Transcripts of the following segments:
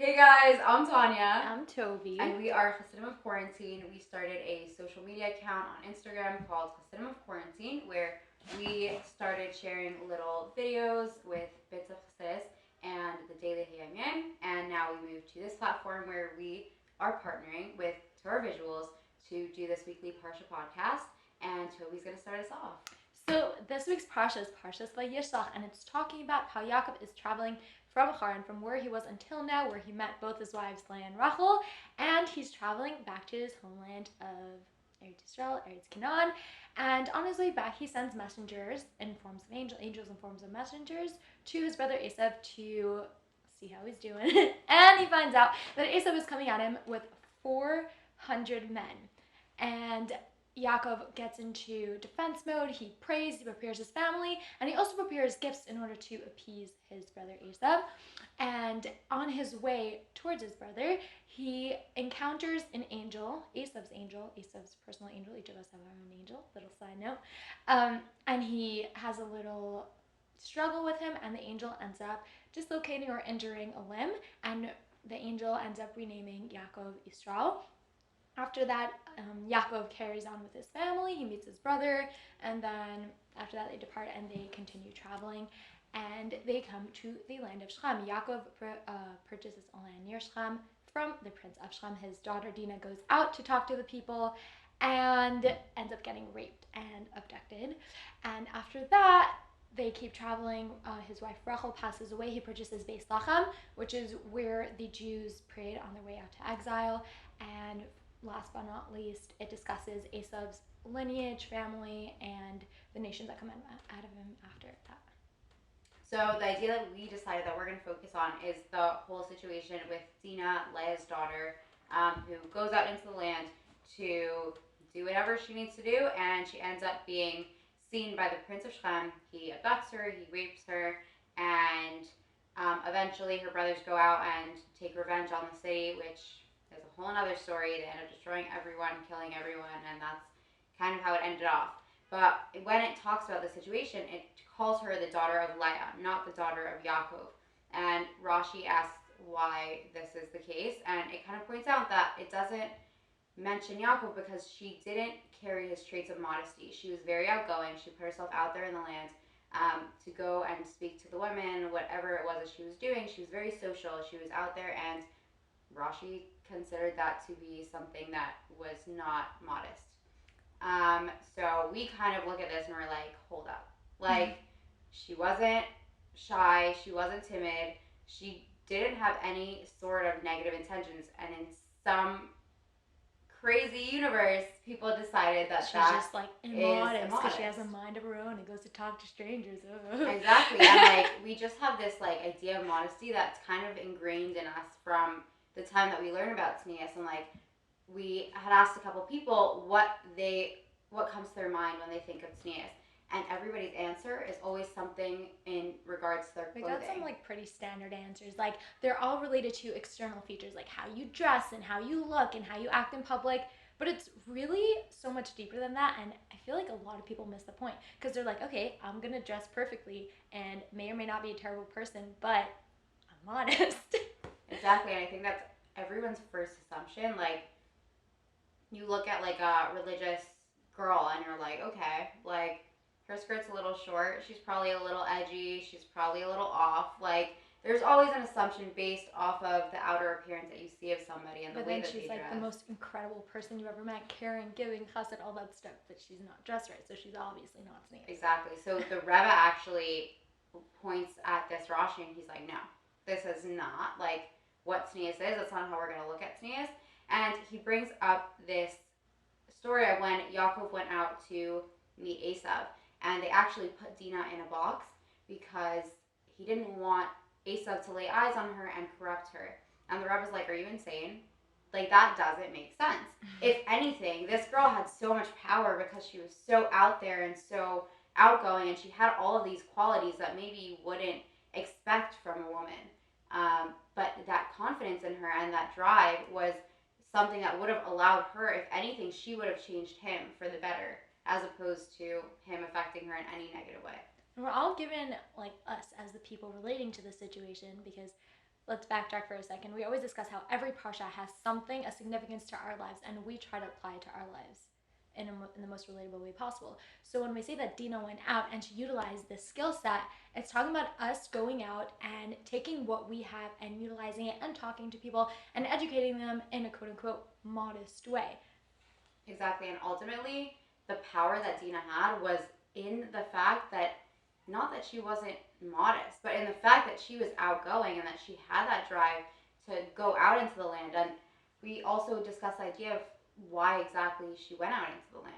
Hey guys, I'm Tanya, I'm Toby. and we are Chassidim of Quarantine. We started a social media account on Instagram called Chassidim of Quarantine, where we started sharing little videos with bits of Chassidus and the daily Hayam Yang, and now we moved to this platform where we are partnering with Torah Visuals to do this weekly Parsha podcast, and Toby's going to start us off. So this week's Parsha is Parsha's Vayishlach, and it's talking about how Yaakov is traveling from Haran, from where he was until now, where he met both his wives Leah and Rachel, and he's traveling back to his homeland of Eretz Israel, Eretz Canaan, and on his way back he sends messengers in forms of angels in forms of messengers to his brother Esav to see how he's doing, and he finds out that Esav is coming at him with 400 men, and Yaakov gets into defense mode. He prays, he prepares his family, and he also prepares gifts in order to appease his brother Esav. And on his way towards his brother, he encounters an angel, Esav's personal angel. Each of us have our own angel, little side note. And he has a little struggle with him, and the angel ends up dislocating or injuring a limb, and the angel ends up renaming Yaakov Israel. After that, Yaakov carries on with his family. He meets his brother, and then after that, they depart and they continue traveling. And they come to the land of Shechem. Yaakov purchases a land near Shechem from the prince of Shechem. His daughter Dinah goes out to talk to the people and ends up getting raped and abducted. And after that, they keep traveling. His wife Rachel passes away. He purchases Vayishlach, which is where the Jews prayed on their way out to exile. And last but not least, it discusses Esav's lineage, family, and the nations that come out of him after that. So the idea that we decided that we're going to focus on is the whole situation with Dinah, Leah's daughter, who goes out into the land to do whatever she needs to do, and she ends up being seen by the Prince of Shechem. He abducts her, he rapes her, and eventually her brothers go out and take revenge on the city, which is a whole other story. They end up destroying everyone, killing everyone, and that's kind of how it ended off. But when it talks about the situation, it calls her the daughter of Leah, not the daughter of Yaakov. And Rashi asks why this is the case, and it kind of points out that it doesn't mention Yaakov because she didn't carry his traits of modesty. She was very outgoing. She put herself out there in the land to go and speak to the women, whatever it was that she was doing. She was very social. She was out there, and Rashi considered that to be something that was not modest. So we kind of look at this and we're like, hold up. Like, she wasn't shy, she wasn't timid, she didn't have any sort of negative intentions, and in some crazy universe, people decided that She's that just like immodest because she has a mind of her own and goes to talk to strangers. Exactly, and like we just have this like idea of modesty that's kind of ingrained in us from the time that we learn about tznius, and like we had asked a couple people what comes to their mind when they think of tznius, and everybody's answer is always something in regards to their We clothing. got some like pretty standard answers. Like they're all related to external features, like how you dress and how you look and how you act in public. But it's really so much deeper than that, and I feel like a lot of people miss the point because they're like, okay, I'm gonna dress perfectly and may or may not be a terrible person, but I'm modest. Exactly, and I think that's everyone's first assumption. Like, you look at like a religious girl and you're like, okay, like her skirt's a little short, she's probably a little edgy, she's probably a little off. Like, there's always an assumption based off of the outer appearance that you see of somebody and the But way then that she's they like dress. the most incredible person you've ever met, caring, giving, chesed, all that stuff, but she's not dressed right, so she's obviously not tznius. Exactly. So the Rebbe actually points at this Rashi and he's like, no, this is not like what tznius is. That's not how we're going to look at tznius. And he brings up this story of when Yaakov went out to meet Esav, and they actually put Dinah in a box because he didn't want Esav to lay eyes on her and corrupt her. And the Rebbe's like, are you insane? Like, that doesn't make sense. If anything, this girl had so much power because she was so out there and so outgoing, and she had all of these qualities that maybe you wouldn't expect from a woman. But that confidence in her and that drive was something that would have allowed her, if anything, she would have changed him for the better, as opposed to him affecting her in any negative way. And we're all given, like us as the people relating to the situation, because let's backtrack for a second. We always discuss how every parsha has something, a significance to our lives, and we try to apply it to our lives in the most relatable way possible. So when we say that Dina went out and she utilized this skill set, it's talking about us going out and taking what we have and utilizing it and talking to people and educating them in a quote unquote modest way. Exactly, and ultimately, the power that Dina had was in the fact that not that she wasn't modest, but in the fact that she was outgoing and that she had that drive to go out into the land. And we also discussed the idea of why exactly she went out into the land.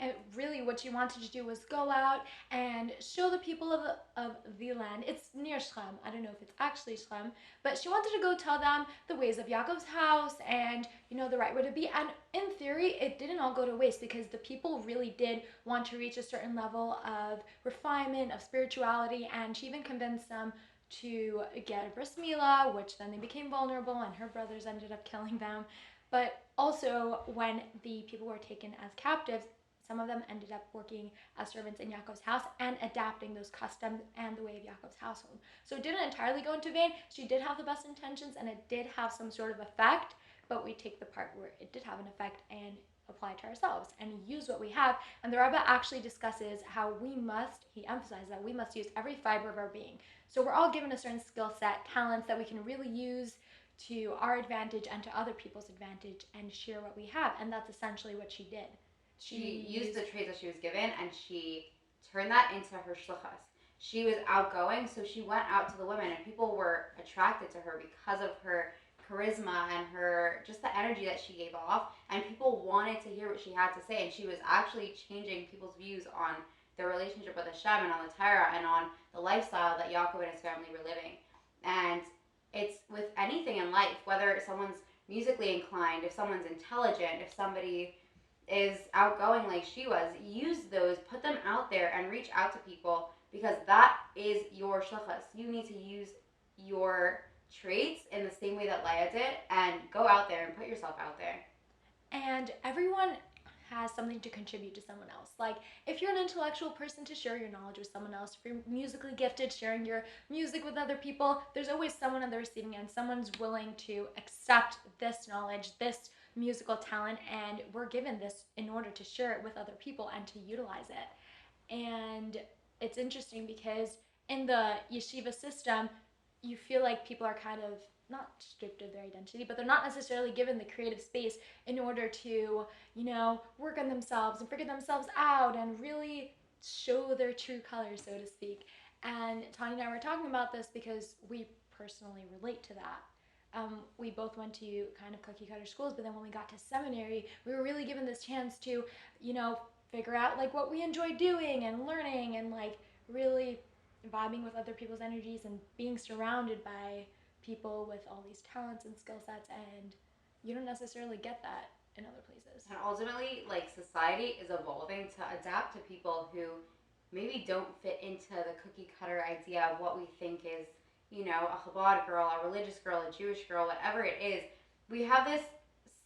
And really, what she wanted to do was go out and show the people of the land. It's near Shem. I don't know if it's actually Shem, but she wanted to go tell them the ways of Yaakov's house and, the right way to be. And in theory, it didn't all go to waste because the people really did want to reach a certain level of refinement, of spirituality, and she even convinced them to get a bris milah, which then they became vulnerable, and her brothers ended up killing them. But also, when the people were taken as captives, some of them ended up working as servants in Yaakov's house and adapting those customs and the way of Yaakov's household. So it didn't entirely go into vain. She did have the best intentions and it did have some sort of effect, but we take the part where it did have an effect and apply it to ourselves and use what we have. And the Rebbe actually discusses how he emphasizes that we must use every fiber of our being. So we're all given a certain skill set, talents that we can really use to our advantage and to other people's advantage and share what we have. And that's essentially what she did. She used the traits that she was given and she turned that into her shlichus. She was outgoing, so she went out to the women and people were attracted to her because of her charisma and just the energy that she gave off, and people wanted to hear what she had to say, and she was actually changing people's views on their relationship with Hashem and on the Torah and on the lifestyle that Yaakov and his family were living. And it's with anything in life, whether someone's musically inclined, if someone's intelligent, if somebody is outgoing like she was, use those, put them out there and reach out to people because that is your shlichus. You need to use your traits in the same way that Leah did and go out there and put yourself out there. And everyone has something to contribute to someone else. Like, if you're an intellectual person, to share your knowledge with someone else. If you're musically gifted, sharing your music with other people, there's always someone on the receiving end. Someone's willing to accept this knowledge, this musical talent, and we're given this in order to share it with other people and to utilize it. And it's interesting because in the yeshiva system, you feel like people are kind of not stripped of their identity, but they're not necessarily given the creative space in order to, work on themselves and figure themselves out and really show their true colors, so to speak. And Tanya and I were talking about this because we personally relate to that. We both went to kind of cookie cutter schools, but then when we got to seminary, we were really given this chance to, figure out like what we enjoy doing and learning and like really vibing with other people's energies and being surrounded by people with all these talents and skill sets, and you don't necessarily get that in other places. And ultimately, like, society is evolving to adapt to people who maybe don't fit into the cookie cutter idea of what we think is, a Chabad girl, a religious girl, a Jewish girl, whatever it is. We have this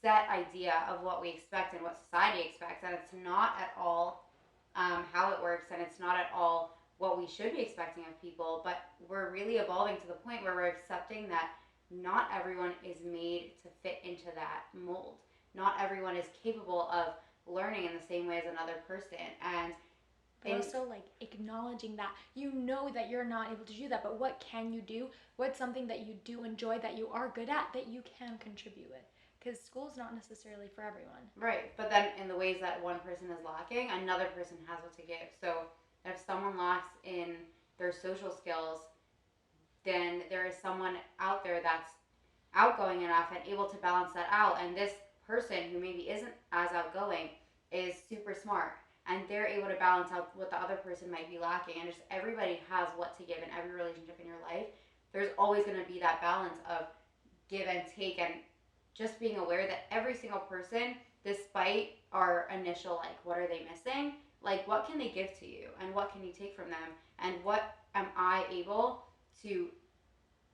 set idea of what we expect and what society expects, and it's not at all how it works, and it's not at all what we should be expecting of people, but we're really evolving to the point where we're accepting that not everyone is made to fit into that mold. Not everyone is capable of learning in the same way as another person. But also like acknowledging that that you're not able to do that, but what can you do? What's something that you do enjoy, that you are good at, that you can contribute with? Because school is not necessarily for everyone. Right, but then in the ways that one person is lacking, another person has what to give. So if someone lacks in their social skills, then there is someone out there that's outgoing enough and able to balance that out. And this person who maybe isn't as outgoing is super smart, and they're able to balance out what the other person might be lacking. And just everybody has what to give in every relationship in your life. There's always going to be that balance of give and take, and just being aware that every single person, despite our initial, like, what are they missing? Like, what can they give to you? And what can you take from them? And what am I able to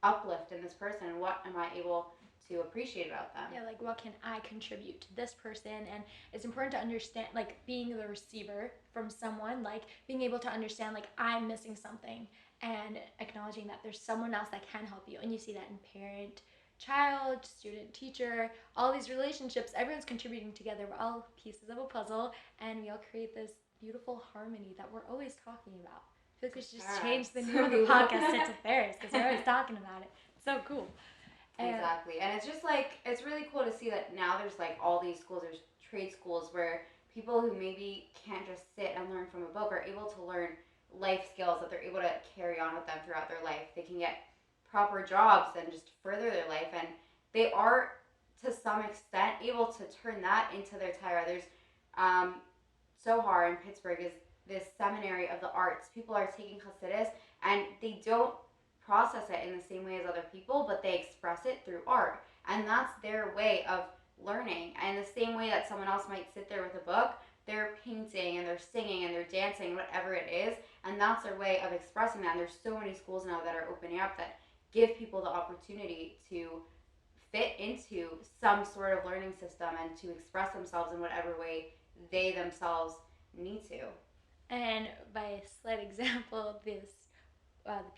uplift in this person? And what am I able to appreciate about them. Yeah, like what can I contribute to this person? And it's important to understand, like being the receiver from someone, like being able to understand, like I'm missing something and acknowledging that there's someone else that can help you. And you see that in parent, child, student, teacher, all these relationships, everyone's contributing together. We're all pieces of a puzzle and we all create this beautiful harmony that we're always talking about. I feel like we should just change the name of the podcast to Ferris because we're always talking about it. It's so cool. Exactly. And it's just like, it's really cool to see that now there's like all these schools, there's trade schools where people who maybe can't just sit and learn from a book are able to learn life skills that they're able to carry on with them throughout their life. They can get proper jobs and just further their life. And they are, to some extent, able to turn that into their Torah. There's Sohar in Pittsburgh is this seminary of the arts. People are taking Chassidus and they don't process it in the same way as other people, but they express it through art. And that's their way of learning. And the same way that someone else might sit there with a book, they're painting and they're singing and they're dancing, whatever it is, and that's their way of expressing that. And there's so many schools now that are opening up that give people the opportunity to fit into some sort of learning system and to express themselves in whatever way they themselves need to. And by a slight example, the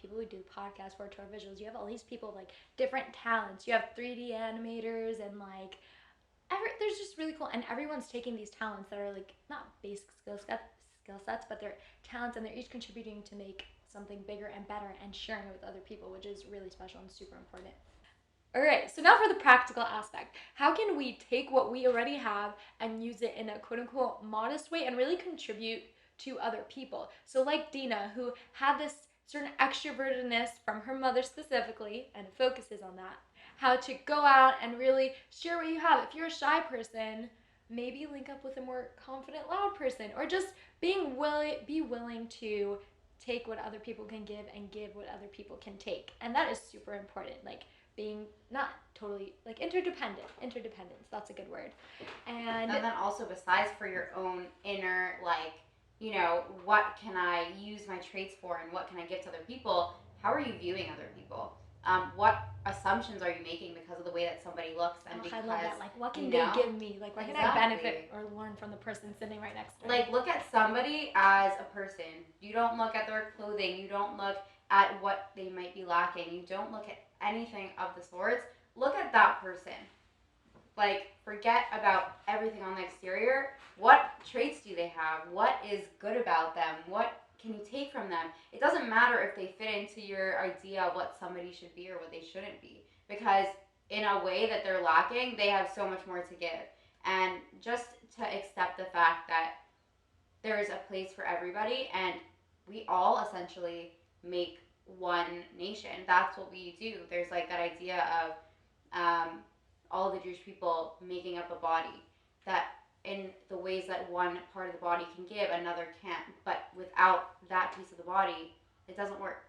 people who do podcasts, for tour visuals, you have all these people with like different talents. You have 3D animators and like there's just really cool, and everyone's taking these talents that are like not basic skill sets, but they're talents, and they're each contributing to make something bigger and better and sharing it with other people, which is really special and super important. All right, so now for the practical aspect. How can we take what we already have and use it in a quote-unquote modest way and really contribute to other people? So like Dina, who had this certain extrovertedness from her mother specifically, and focuses on that. How to go out and really share what you have. If you're a shy person, maybe link up with a more confident, loud person, or just be willing to take what other people can give and give what other people can take. And that is super important. Like being not totally like interdependence, that's a good word. And then also, besides for your own inner, like, you know, what can I use my traits for and what can I give to other people? How are you viewing other people? What assumptions are you making because of the way that somebody looks? And because, I love that. Like, what can they give me? Like, what can I benefit or learn from the person sitting right next to me? Like, look at somebody as a person. You don't look at their clothing. You don't look at what they might be lacking. You don't look at anything of the sorts. Look at that person. Like, forget about everything on the exterior. What traits do they have? What is good about them? What can you take from them? It doesn't matter if they fit into your idea of what somebody should be or what they shouldn't be, because in a way that they're lacking, they have so much more to give. And just to accept the fact that there is a place for everybody, and we all essentially make one nation. That's what we do. There's like that idea of all the Jewish people making up a body, that in the ways that one part of the body can give, another can't. But without that piece of the body, it doesn't work.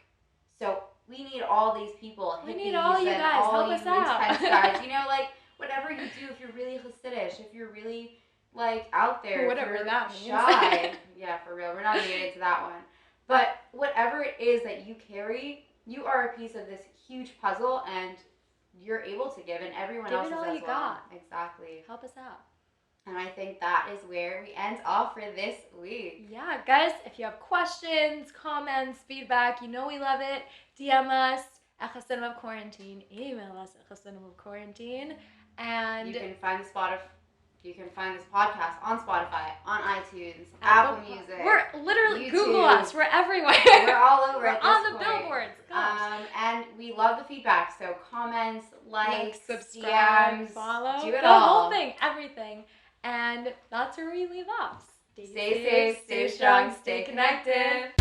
So we need all these people. We need all you guys. Help us out. Guys. You know, like, whatever you do, if you're really Chassidish, if you're really, like, out there. Whatever that means. Shy. Yeah, for real. We're not going to get into that one. But whatever it is that you carry, you are a piece of this huge puzzle, and you're able to give, and everyone else is as well. Give it all you got. Exactly. Help us out. And I think that is where we end off for this week. Yeah, guys, if you have questions, comments, feedback, you know we love it. DM us at Chassidim of Quarantine. Email us at Chassidim of Quarantine. And you can find this podcast on Spotify, on iTunes, Apple Music. We're literally YouTube. Google us. We're everywhere. We're all over. We're on the billboards. And we love the feedback. So comments, likes, subscribe, DMs, follow, do it the all. Whole thing, everything. And that's where we leave off. Stay safe, stay strong, stay connected.